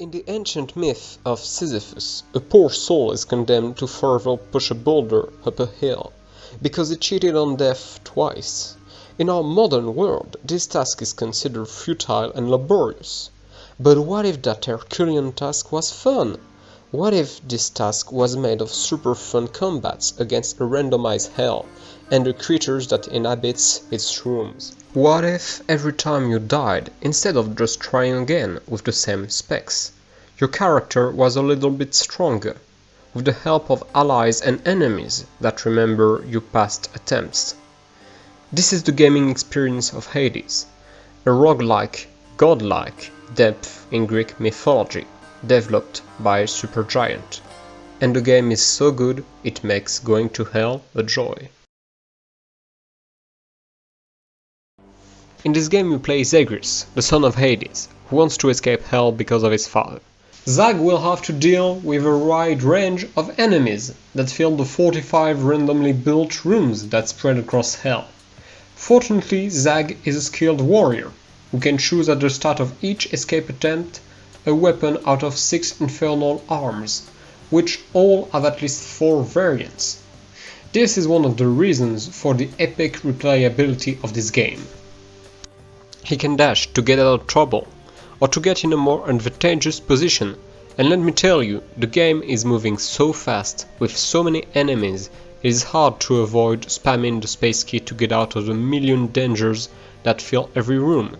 In the ancient myth of Sisyphus, a poor soul is condemned to forever push a boulder up a hill, because he cheated on death twice. In our modern world, this task is considered futile and laborious. But what if that Herculean task was fun? What if this task was made of super fun combats against a randomized hell and the creatures that inhabits its rooms? What if every time you died, instead of just trying again with the same specs, your character was a little bit stronger, with the help of allies and enemies that remember your past attempts? This is the gaming experience of Hades, a roguelike, godlike depth in Greek mythology, developed by Supergiant, and the game is so good it makes going to hell a joy. In this game you play Zagreus, the son of Hades, who wants to escape hell because of his father. Zag will have to deal with a wide range of enemies that fill the 45 randomly built rooms that spread across hell. Fortunately, Zag is a skilled warrior, who can choose at the start of each escape attempt a weapon out of 6 infernal arms, which all have at least 4 variants. This is one of the reasons for the epic replayability of this game. He can dash to get out of trouble, or to get in a more advantageous position, and let me tell you, the game is moving so fast, with so many enemies, it is hard to avoid spamming the space key to get out of the million dangers that fill every room.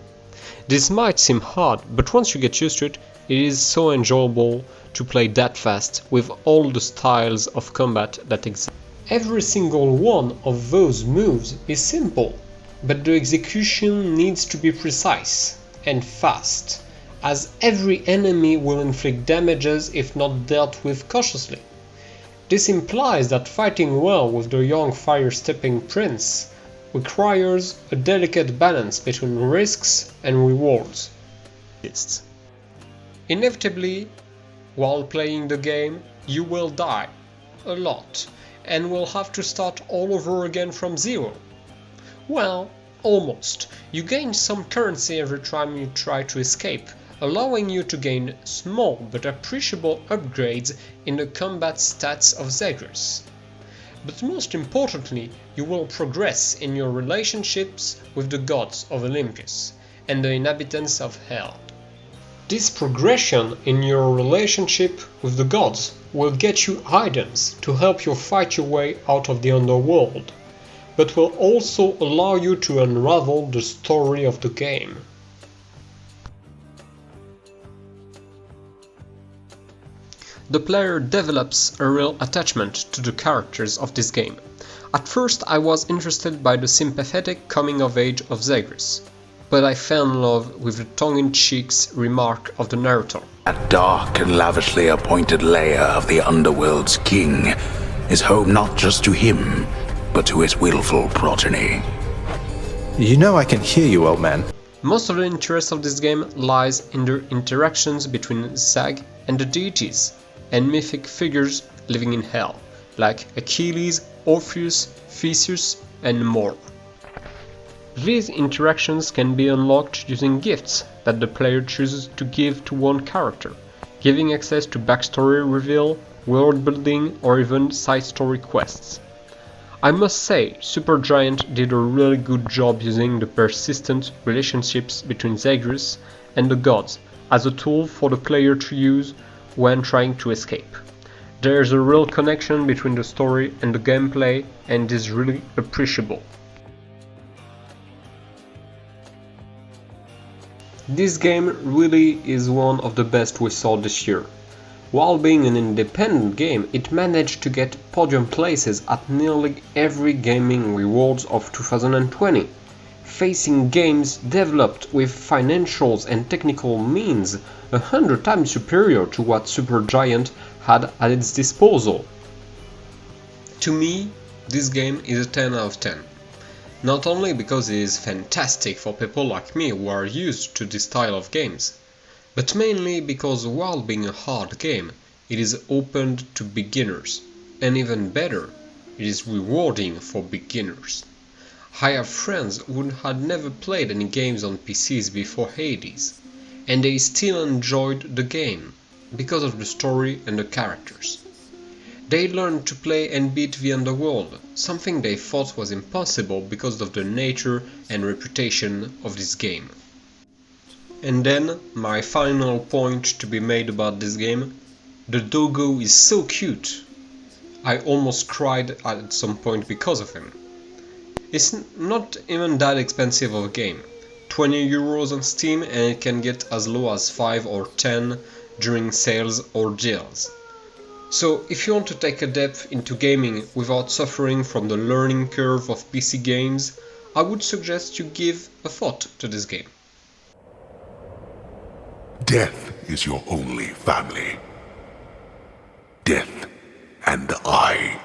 This might seem hard, but once you get used to it, it is so enjoyable to play that fast with all the styles of combat that exist. Every single one of those moves is simple, but the execution needs to be precise and fast, as every enemy will inflict damages if not dealt with cautiously. This implies that fighting well with the young fire-stepping prince requires a delicate balance between risks and rewards. Inevitably, while playing the game, you will die a lot and will have to start all over again from zero. Well, almost. You gain some currency every time you try to escape, allowing you to gain small but appreciable upgrades in the combat stats of Zagreus. But most importantly, you will progress in your relationships with the gods of Olympus and the inhabitants of Hell. This progression in your relationship with the gods will get you items to help you fight your way out of the underworld, but will also allow you to unravel the story of the game. The player develops a real attachment to the characters of this game. At first I was interested by the sympathetic coming of age of Zagreus, but I fell in love with the tongue-in-cheek remark of the narrator. That dark and lavishly appointed lair of the underworld's king is home not just to him, but to his willful progeny. You know I can hear you, old man. Most of the interest of this game lies in the interactions between Zag and the deities and mythic figures living in hell, like Achilles, Orpheus, Theseus, and more. These interactions can be unlocked using gifts that the player chooses to give to one character, giving access to backstory reveal, world building, or even side story quests. I must say, Supergiant did a really good job using the persistent relationships between Zagreus and the gods as a tool for the player to use when trying to escape. There is a real connection between the story and the gameplay, and is really appreciable. This game really is one of the best we saw this year. While being an independent game, it managed to get podium places at nearly every gaming rewards of 2020, facing games developed with financials and technical means 100 times superior to what Supergiant had at its disposal. To me, this game is a 10 out of 10. Not only because it is fantastic for people like me who are used to this style of games, but mainly because while being a hard game, it is opened to beginners, and even better, it is rewarding for beginners. I have friends who had never played any games on PCs before Hades, and they still enjoyed the game because of the story and the characters. They learned to play and beat the underworld, something they thought was impossible because of the nature and reputation of this game. And then, my final point to be made about this game, the doggo is so cute. I almost cried at some point because of him. It's not even that expensive of a game, 20 euros on Steam, and it can get as low as 5 or 10 during sales or deals. So if you want to take a depth into gaming without suffering from the learning curve of PC games, I would suggest you give a thought to this game. Death is your only family. Death and I.